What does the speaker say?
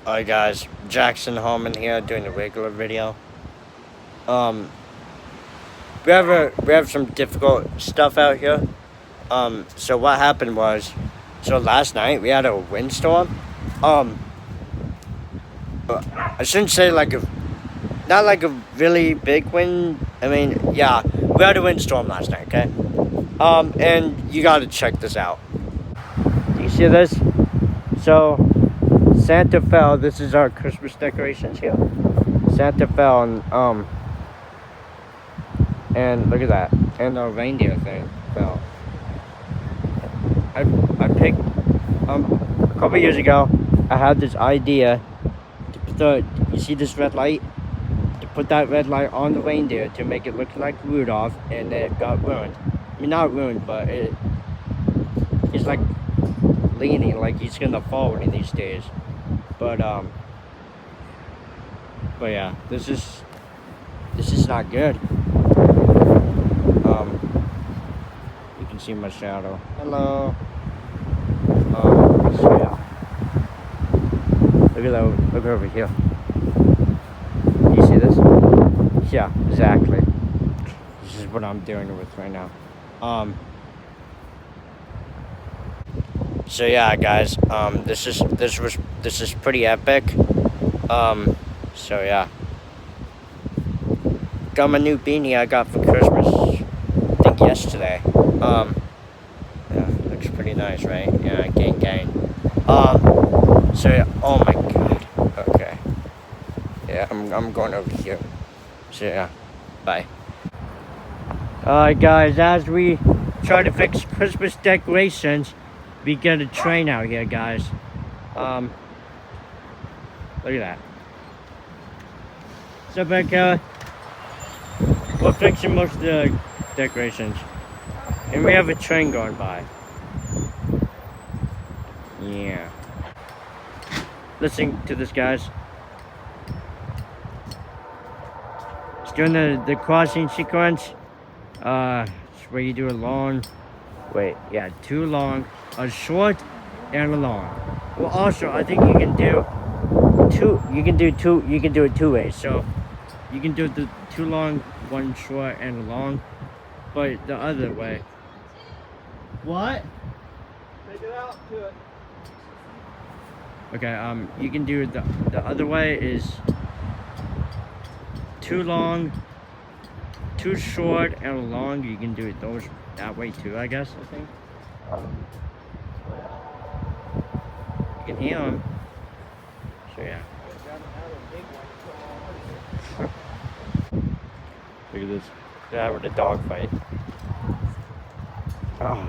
Alright guys, Jaxon Hallman here doing a regular video. We have some difficult stuff out here. So what happened was, last night we had a windstorm. I shouldn't say not like a really big wind. I mean, yeah, we had a windstorm last night, okay? And you gotta check this out. Do you see this? So, Santa fell. This is our Christmas decorations here. Santa fell, and look at that. And our reindeer thing fell. I picked, a couple years ago, I had this idea to put you see this red light? To put that red light on the reindeer to make it look like Rudolph, and it got ruined. I mean, not ruined, but it's like leaning like he's gonna fall one of these days. But yeah, this is not good. You can see my shadow. Hello. So yeah. Look at that. Look over here. You see this? Yeah, exactly. This is what I'm dealing with right now. So yeah, guys. This is pretty epic. So yeah. Got my new beanie I got for Christmas, I think yesterday. Yeah, looks pretty nice, right? Yeah, gang. So yeah, oh my god. Okay. Yeah, I'm going over here. So yeah, bye. Alright guys, as we try to fix Christmas decorations, we get a train out here, guys. Look at that. So back here, we're fixing most of the decorations. And we have a train going by. Yeah. Listen to this, guys. It's doing the crossing sequence. It's where you do two long, a short, and a long. Well, also, I think you can do it two ways. So you can do the two long, one short, and a long, but the other way. What? Take it out to it. Okay, you can do the other way is two long, two short, and a long. You can do it that way too, I guess, I think. You can hear them. So yeah. Look at this. They're having a dog fight. Oh.